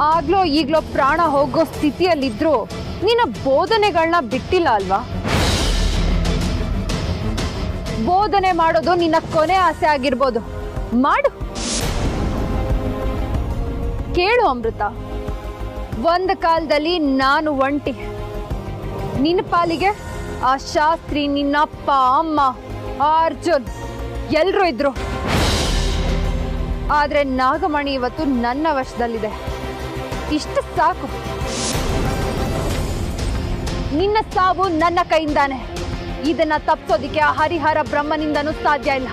ಆಗ್ಲೋ ಈಗ್ಲೋ ಪ್ರಾಣ ಹೋಗೋ ಸ್ಥಿತಿಯಲ್ಲಿದ್ರು ನಿನ್ನ ಬೋಧನೆಗಳನ್ನ ಬಿಟ್ಟಿಲ್ಲ ಅಲ್ವಾ? ಬೋಧನೆ ಮಾಡೋದು ನಿನ್ನ ಕೊನೆ ಆಸೆ ಆಗಿರ್ಬೋದು, ಮಾಡು. ಕೇಳು ಅಮೃತ, ಒಂದು ಕಾಲದಲ್ಲಿ ನಾನು ಒಂಟಿ, ನಿನ್ನ ಪಾಲಿಗೆ ಆ ಶಾಸ್ತ್ರಿ, ನಿನ್ನಪ್ಪ, ಅಮ್ಮ, ಅರ್ಜುನ್ ಎಲ್ರೂ ಇದ್ರು. ಆದ್ರೆ ನಾಗಮಣಿ ಇವತ್ತು ನನ್ನ ವಶದಲ್ಲಿದೆ. ಇಷ್ಟು ಸಾಕು. ನಿನ್ನ ಸಾವು ನನ್ನ ಕೈಯಿಂದಾನೆ. ಇದನ್ನ ತಪ್ಪಿಸೋದಿಕ್ಕೆ ಆ ಹರಿಹರ ಬ್ರಹ್ಮನಿಂದನೂ ಸಾಧ್ಯ ಇಲ್ಲ.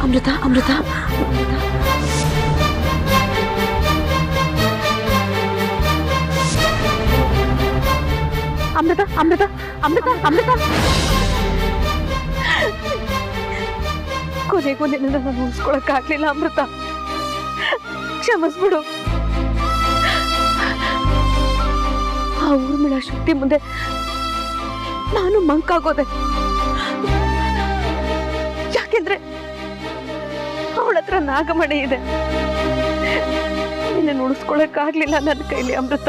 ಅಮೃತ ಅಮೃತ ಅಮೃತ ಅಮೃತ ಅಮೃತ ಅಮೃತ ಕೊನೆಗೂ ನಿನ್ನ ಉಳಿಸ್ಕೊಳಕ್ಕಾಗ್ಲಿಲ್ಲ ಅಮೃತ. ಕ್ಷಮಿಸ್ಬಿಡು. ಆ ಊರ್ಮಿಳ ಶಕ್ತಿ ಮುಂದೆ ನಾನು ಮಂಕಾಗೋದೆ. ಯಾಕೆಂದ್ರೆ ಅವಳ ಹತ್ರ ನಾಗಮಣಿ ಇದೆ. ನಿನ್ನ ಉಳಿಸ್ಕೊಳಕ್ಕಾಗ್ಲಿಲ್ಲ ನನ್ನ ಕೈಲಿ ಅಮೃತ.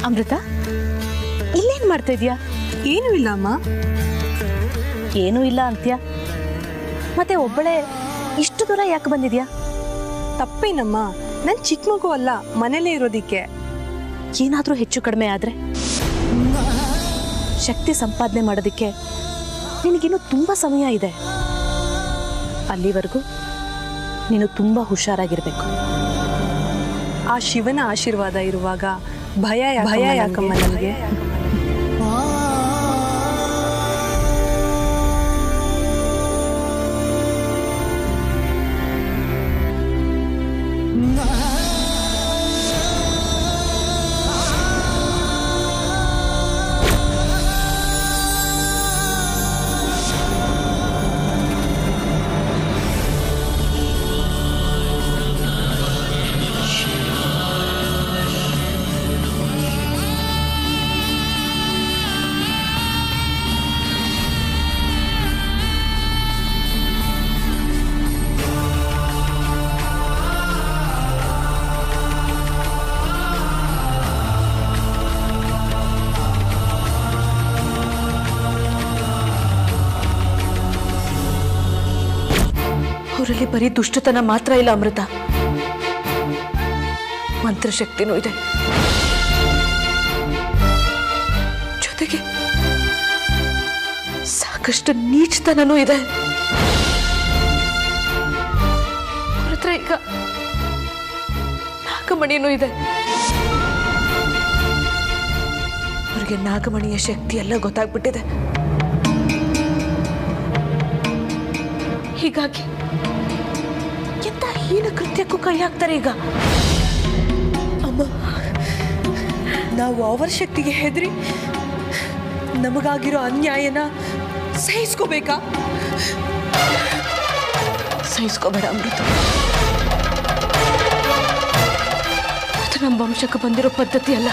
ಅಮೃತ, ಇಲ್ಲೇನ್ ಮಾಡ್ತಾ ಇದೀಯಾ? ಏನೂ ಇಲ್ಲ ಅಮ್ಮ. ಏನೂ ಇಲ್ಲ ಅಂತ್ಯ, ಮತ್ತೆ ಒಬ್ಬಳೆ ಇಷ್ಟು ದೂರ ಯಾಕೆ ಬಂದಿದ್ಯಾ? ತಪ್ಪೇನಮ್ಮ, ನನ್ ಚಿಕ್ಕ ಮಗು ಅಲ್ಲ, ಮನೇಲೇ ಇರೋದಿಕ್ಕೆ. ಏನಾದ್ರೂ ಹೆಚ್ಚು ಕಡಿಮೆ ಆದ್ರೆ ಶಕ್ತಿ ಸಂಪಾದನೆ ಮಾಡೋದಿಕ್ಕೆ ನಿನಗಿನ್ನೂ ತುಂಬಾ ಸಮಯ ಇದೆ. ಅಲ್ಲಿವರೆಗೂ ನೀನು ತುಂಬಾ ಹುಷಾರಾಗಿರ್ಬೇಕು. ಆ ಶಿವನ ಆಶೀರ್ವಾದ ಇರುವಾಗ ಭಯ ಯಾಕಮ್ಮ ನನಗೆ? ಅವರಲ್ಲಿ ಬರೀ ದುಷ್ಟತನ ಮಾತ್ರ ಇಲ್ಲ ಅಮೃತ, ಮಂತ್ರಶಕ್ತಿನೂ ಇದೆ. ಜೊತೆಗೆ ಸಾಕಷ್ಟು ನೀಚತನನೂ ಇದೆ. ಅವ್ರ ಹತ್ರ ಈಗ ನಾಗಮಣಿನೂ ಇದೆ. ಅವ್ರಿಗೆ ನಾಗಮಣಿಯ ಶಕ್ತಿ ಎಲ್ಲ ಗೊತ್ತಾಗ್ಬಿಟ್ಟಿದೆ. ಹೀಗಾಗಿ ಎಂತ ಹೀನ ಕೃತ್ಯಕ್ಕೂ ಕೈ ಹಾಕ್ತಾರೆ ಈಗ. ಅಮ್ಮ, ನಾವು ಅವರ ಶಕ್ತಿಗೆ ಹೆದರಿ ನಮಗಾಗಿರೋ ಅನ್ಯಾಯನ ಸಹಿಸ್ಕೋಬೇಕಾ? ಸಹಿಸ್ಕೋಬೇಡ ಅಮೃತ. ಅದು ನಮ್ಮ ವಂಶಕ್ಕೆ ಬಂದಿರೋ ಪದ್ಧತಿ ಅಲ್ಲ.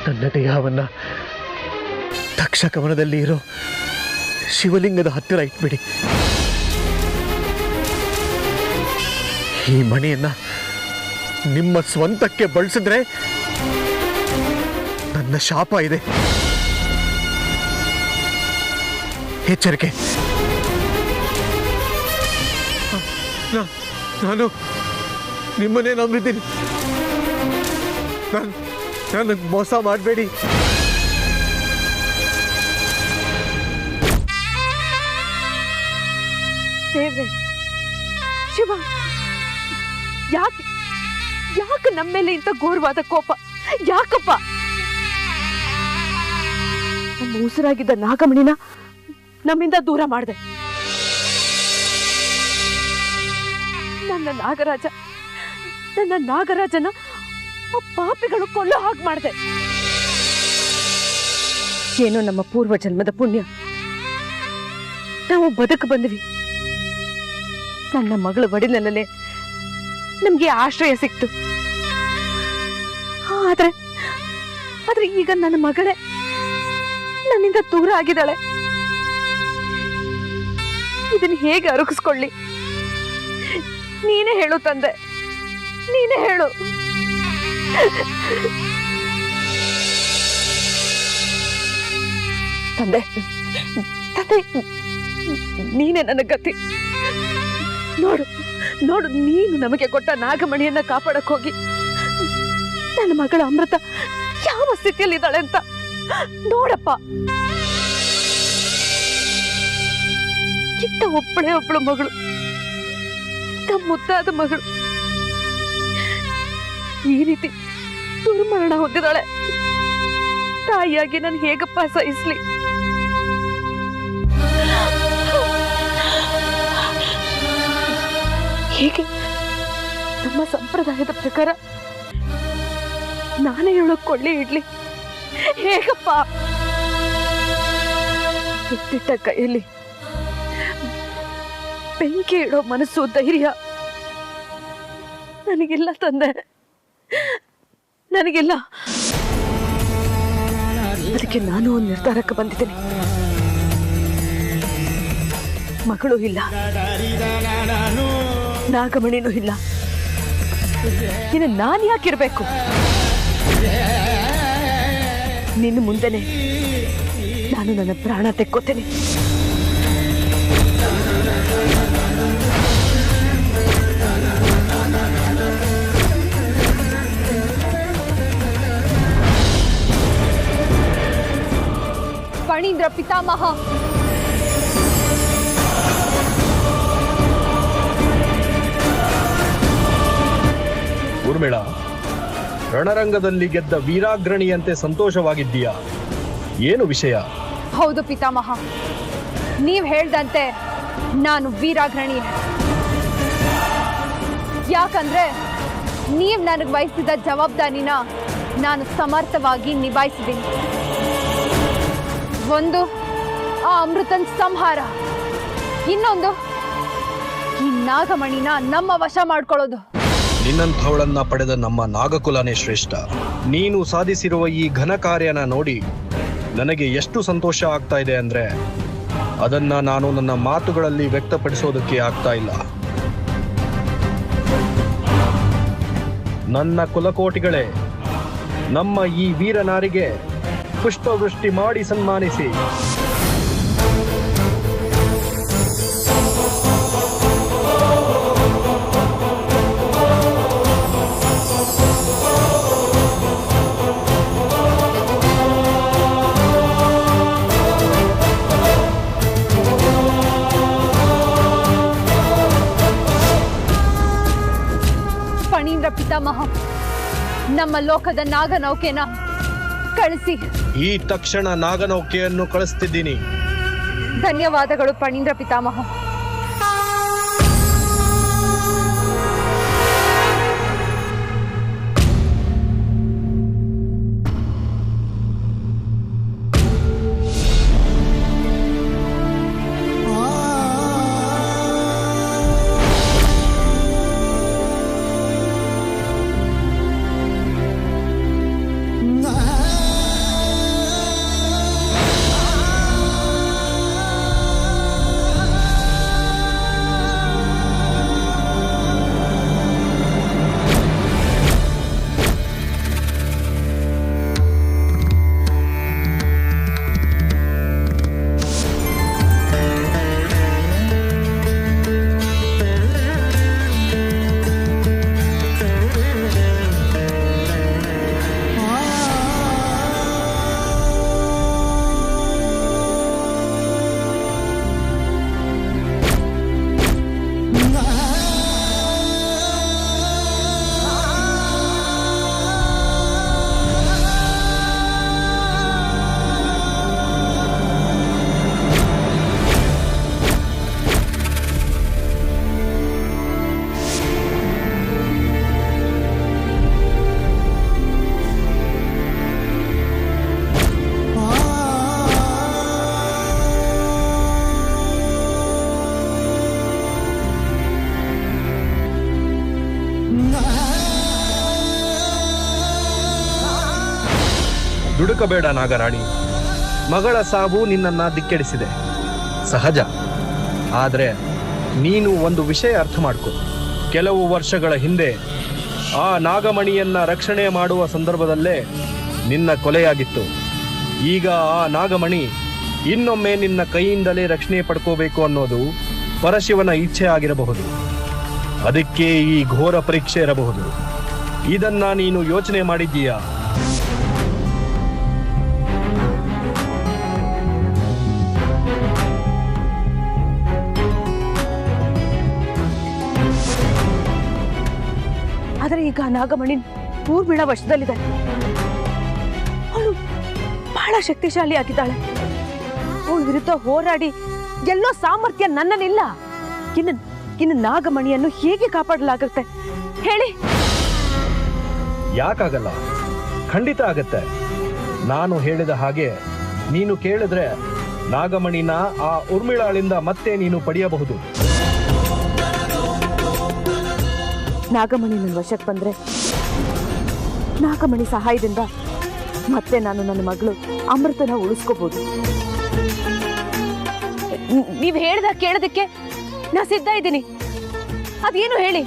ನನ್ನ ದೇಹವನ್ನು ತಕ್ಷಕವನದಲ್ಲಿ ಇರೋ ಶಿವಲಿಂಗದ ಹತ್ತಿರ ಇಟ್ಬಿಡಿ. ಈ ಮಣಿಯನ್ನು ನಿಮ್ಮ ಸ್ವಂತಕ್ಕೆ ಬಳಸಿದ್ರೆ ನನ್ನ ಶಾಪ ಇದೆ. ಎಚ್ಚರಿಕೆ. ನಾನು ನಿಮ್ಮನ್ನೇ ನಂಬಿದ್ದೀನಿ. ನನಗೆ ಮೋಸ ಮಾಡಬೇಡಿ. ದೇವ್ರೆ, ಶಿವ, ಯಾಕೆ ಯಾಕೆ ನಮ್ಮ ಮೇಲೆ ಇಂಥ ಘೋರವಾದ ಕೋಪ? ಯಾಕಪ್ಪ? ನಮ್ಮ ಉಸಿರಾಗಿದ್ದ ನಾಗಮಣಿನ ನಮ್ಮಿಂದ ದೂರ ಮಾಡಿದೆ. ನನ್ನ ನಾಗರಾಜನ ಆ ಪಾಪಿಗಳು ಕೊಲ್ಲೋ ಹಾಗೆ ಮಾಡಿದೆ. ಏನೋ ನಮ್ಮ ಪೂರ್ವ ಜನ್ಮದ ಪುಣ್ಯ, ನಾವು ಬದುಕು ಬಂದ್ವಿ. ನನ್ನ ಮಗಳ ಒಡಿಲಲ್ಲೇ ನಮ್ಗೆ ಆಶ್ರಯ ಸಿಕ್ತು. ಆದ್ರೆ ಈಗ ನನ್ನ ಮಗಳೇ ನನ್ನಿಂದ ದೂರ ಆಗಿದ್ದಾಳೆ. ಇದನ್ನ ಹೇಗೆ ಅರಗಿಸ್ಕೊಳ್ಳಿ? ನೀನೇ ಹೇಳು ತಂದೆ, ನೀನೇ ಹೇಳು. ತಂದೆ, ನೀನೇ ನನ್ನ ಗತಿ. ನೋಡು, ನೀನು ನಮಗೆ ಕೊಟ್ಟ ನಾಗಮಣಿಯನ್ನ ಕಾಪಾಡಕ್ ಹೋಗಿ ನನ್ನ ಮಗಳ ಅಮೃತ ಯಾವ ಸ್ಥಿತಿಯಲ್ಲಿದ್ದಾಳೆ ಅಂತ ನೋಡಪ್ಪ. ಇತ್ತ ಒಬ್ಬಳು ಮಗಳು, ನಮ್ಮ ಮುದ್ದಾದ ಮಗಳು ಈ ರೀತಿ ದುರ್ಮರಣ ಹೊಂದಿದಾಳೆ. ತಾಯಿಯಾಗಿ ನಾನು ಹೇಗಪ್ಪ ಸಹಿಸ್ಲಿ? ಹೇಗೆ? ನಮ್ಮ ಸಂಪ್ರದಾಯದ ಪ್ರಕಾರ ನಾನೇ ಹೇಳೋಕ್ ಕೊಳ್ಳಿ ಇಡ್ಲಿ ಹೇಗಪ್ಪ? ತುಟ್ಟಿಟ್ಟ ಕೈಯಲ್ಲಿ ಬೆಂಕಿ ಇಡೋ ಮನಸ್ಸು, ಧೈರ್ಯ ನನಗಿಲ್ಲ ತಂದೆ, ನನಗಿಲ್ಲ. ಅದಕ್ಕೆ ನಾನು ಒಂದು ನಿರ್ಧಾರಕ್ಕೆ ಬಂದಿದ್ದೀನಿ. ಮಗಳು ಇಲ್ಲ, ನಾಗಮಣಿನೂ ಇಲ್ಲ. ಇನ್ನು ನಾನು ಯಾಕಿರ್ಬೇಕು? ನಿನ್ನ ಮುಂದೆನೆ ನಾನು ನನ್ನ ಪ್ರಾಣ ತೆಕ್ಕೋತೇನೆ. ಫಣೀಂದ್ರ ಪಿತಾಮಹ, ಊರ್ಮಿಳಾ, ರಣರಂಗದಲ್ಲಿ ಗೆದ್ದ ವೀರಾಗ್ರಣಿಯಂತೆ ಸಂತೋಷವಾಗಿದ್ದೀಯಾ? ಏನು ವಿಷಯ? ಹೌದು ಪಿತಾಮಹ, ನೀವ್ ಹೇಳ್ದಂತೆ ನಾನು ವೀರಾಗ್ರಣಿ. ಯಾಕಂದ್ರೆ ನೀವ್ ನನಗೆ ವಹಿಸಿದ ಜವಾಬ್ದಾರಿನ ನಾನು ಸಮರ್ಥವಾಗಿ ನಿಭಾಯಿಸಿದ್ದೀನಿ. ಒಂದು, ಆ ಅಮೃತನ್ ಸಂಹಾರ. ಇನ್ನೊಂದು, ಈ ನಾಗಮಣಿನ ನಮ್ಮ ವಶ ಮಾಡ್ಕೊಳ್ಳೋದು. ನಿನ್ನಂಥವಳನ್ನ ಪಡೆದ ನಮ್ಮ ನಾಗಕುಲನೇ ಶ್ರೇಷ್ಠ. ನೀನು ಸಾಧಿಸಿರುವ ಈ ಘನ ಕಾರ್ಯನ ನೋಡಿ ನನಗೆ ಎಷ್ಟು ಸಂತೋಷ ಆಗ್ತಾ ಇದೆ ಅಂದ್ರೆ ಅದನ್ನ ನಾನು ನನ್ನ ಮಾತುಗಳಲ್ಲಿ ವ್ಯಕ್ತಪಡಿಸೋದಕ್ಕೆ ಆಗ್ತಾ ಇಲ್ಲ. ನನ್ನ ಕುಲಕೋಟಿಗಳೇ, ನಮ್ಮ ಈ ವೀರನಾರಿಗೆ ಪುಷ್ಪವೃಷ್ಟಿ ಮಾಡಿ ಸನ್ಮಾನಿಸಿ. ಫಣೀಂದ್ರ ಪಿತಾಮಹ, ನಮ್ಮ ಲೋಕದ ನಾಗನೌಕೆನ ಕಳಿಸಿ. ಈ ತಕ್ಷಣ ನಾಗನೌಕೆಯನ್ನು ಕಳಿಸ್ತಿದ್ದೀನಿ. ಧನ್ಯವಾದಗಳು ಫಣೀಂದ್ರ ಪಿತಾಮಹ. ದುಡುಕಬೇಡ ನಾಗರಾಣಿ. ಮಗಳ ಸಾವು ನಿನ್ನನ್ನ ದಿಕ್ಕೆಡಿಸಿದೆ, ಸಹಜ. ಆದ್ರೆ ನೀನು ಒಂದು ವಿಷಯ ಅರ್ಥ ಮಾಡ್ಕೊ. ಕೆಲವು ವರ್ಷಗಳ ಹಿಂದೆ ಆ ನಾಗಮಣಿಯನ್ನ ರಕ್ಷಣೆ ಮಾಡುವ ಸಂದರ್ಭದಲ್ಲೇ ನಿನ್ನ ಕೊಲೆಯಾಗಿತ್ತು. ಈಗ ಆ ನಾಗಮಣಿ ಇನ್ನೊಮ್ಮೆ ನಿನ್ನ ಕೈಯಿಂದಲೇ ರಕ್ಷಣೆ ಪಡ್ಕೋಬೇಕು ಅನ್ನೋದು ಪರಶಿವನ ಇಚ್ಛೆ ಆಗಿರಬಹುದು. ಅದಕ್ಕೆ ಈ ಘೋರ ಪರೀಕ್ಷೆ ಇರಬಹುದು. ಇದನ್ನ ನೀನು ಯೋಚನೆ ಮಾಡಿದ್ದೀಯಾ? ಆದರೆ ಈಗ ನಾಗಮಣಿ ಊರ್ಮಿಳ ವಶದಲ್ಲಿದೆ. ಅವಳು ಬಹಳ ಶಕ್ತಿಶಾಲಿ ಆಗಿದ್ದಾಳೆ. ಅವಳ ವಿರುದ್ಧ ಹೋರಾಡಿ ಎಲ್ಲೋ ಸಾಮರ್ಥ್ಯ ನನ್ನಲ್ಲಿಲ್ಲ. ಇನ್ನು ನಾಗಮಣಿಯನ್ನು ಹೇಗೆ ಕಾಪಾಡಲಾಗುತ್ತೆ ಹೇಳಿ? ಯಾಕಾಗಲ್ಲ, ಖಂಡಿತ ಆಗತ್ತೆ. ನಾನು ಹೇಳಿದ ಹಾಗೆ ನೀನು ಕೇಳಿದ್ರೆ ನಾಗಮಣಿನ ಆ ಊರ್ಮಿಳಾಳಿಂದ ಮತ್ತೆ ನೀನು ಪಡೆಯಬಹುದು. ನಾಗಮಣಿ ನನ್ನ ವಶಕ್ಕೆ ಬಂದ್ರೆ ನಾಗಮಣಿ ಸಹಾಯದಿಂದ ಮತ್ತೆ ನಾನು ನನ್ನ ಮಗಳು ಅಮೃತನ ಉಳಿಸ್ಕೋಬಹುದು. ನೀವ್ ಹೇಳ್ದ ಕೇಳೋದಕ್ಕೆ ನಾ ಸಿದ್ಧ ಇದ್ದೀನಿ. ಅದೇನು ಹೇಳಿ?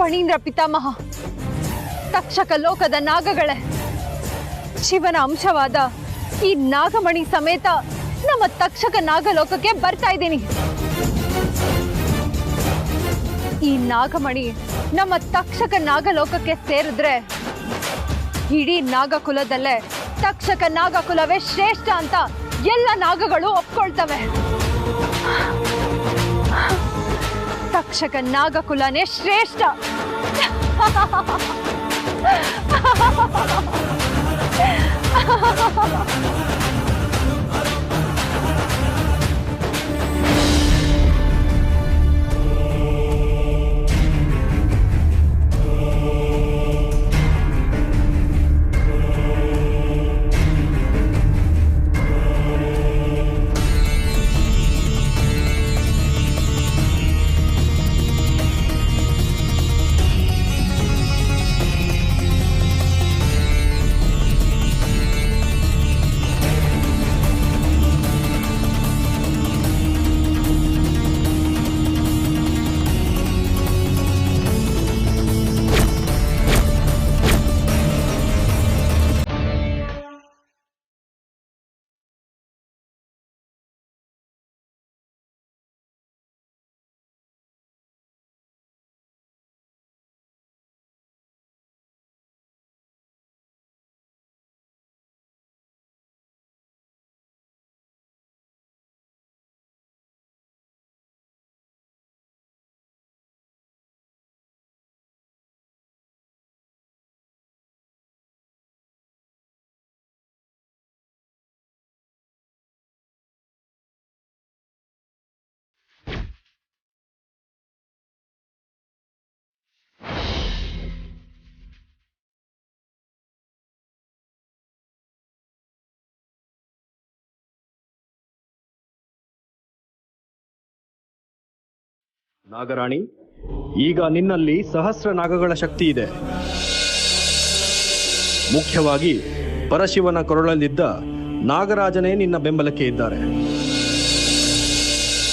ಫಣೀಂದ್ರ ಪಿತಾಮಹ, ತಕ್ಷಕ ಲೋಕದ ನಾಗಗಳೇ, ಶಿವನ ಅಂಶವಾದ ಈ ನಾಗಮಣಿ ಸಮೇತ ನಮ್ಮ ತಕ್ಷಕ ನಾಗಲೋಕಕ್ಕೆ ಬರ್ತಾ ಇದ್ದೀನಿ. ಈ ನಾಗಮಣಿ ನಮ್ಮ ತಕ್ಷಕ ನಾಗಲೋಕಕ್ಕೆ ಸೇರಿದ್ರೆ ಇಡೀ ನಾಗಕುಲದಲ್ಲೇ ತಕ್ಷಕ ನಾಗಕುಲವೇ ಶ್ರೇಷ್ಠ ಅಂತ ಎಲ್ಲ ನಾಗಗಳು ಒಪ್ಕೊಳ್ತವೆ. ತಕ್ಷಕ ನಾಗಕುಲನೇ ಶ್ರೇಷ್ಠ. ನಾಗರಾಣಿ, ಈಗ ನಿನ್ನಲ್ಲಿ ಸಹಸ್ರ ನಾಗಗಳ ಶಕ್ತಿ ಇದೆ. ಮುಖ್ಯವಾಗಿ ಪರಶಿವನ ಕೊರಳಲ್ಲಿದ್ದ ನಾಗರಾಜನೇ ನಿನ್ನ ಬೆಂಬಲಕ್ಕೆ ಇದ್ದಾರೆ.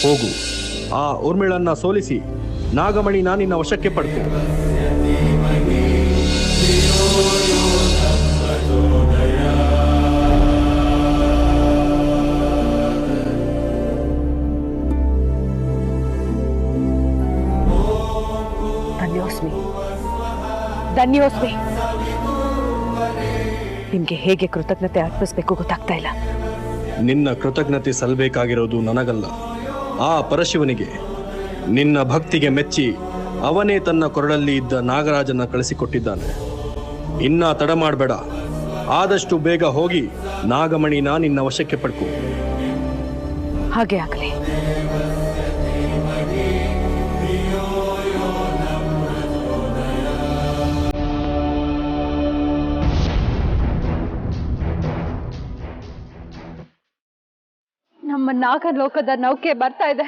ಹೋಗು, ಆ ಊರ್ಮಿಳನ್ನ ಸೋಲಿಸಿ ನಾಗಮಣಿನ ನಿನ್ನ ವಶಕ್ಕೆ ಪಡ್ಕೊ. ಧನ್ಯೋಸ್ಮಿ. ನಿಮ್ಗೆ ಹೇಗೆ ಕೃತಜ್ಞತೆ ಅರ್ಪಿಸ್ಬೇಕು ಗೊತ್ತಾಗ್ತಾ ಇಲ್ಲ. ನಿನ್ನ ಕೃತಜ್ಞತೆ ಸಲ್ಲಬೇಕಾಗಿರೋದು ನನಗಲ್ಲ, ಆ ಪರಶಿವನಿಗೆ. ನಿನ್ನ ಭಕ್ತಿಗೆ ಮೆಚ್ಚಿ ಅವನೇ ತನ್ನ ಕೊರಳಲ್ಲಿ ಇದ್ದ ನಾಗರಾಜನ ಕಳಿಸಿಕೊಟ್ಟಿದ್ದಾನೆ. ಇನ್ನ ತಡ ಮಾಡಬೇಡ, ಆದಷ್ಟು ಬೇಗ ಹೋಗಿ ನಾಗಮಣಿನ ನಿನ್ನ ವಶಕ್ಕೆ ಪಡ್ಕೊ. ಹಾಗೆ ಆಗಲಿ. ನಮ್ಮ ನಾಗಲೋಕದ ನೌಕೆ ಬರ್ತಾ ಇದೆ.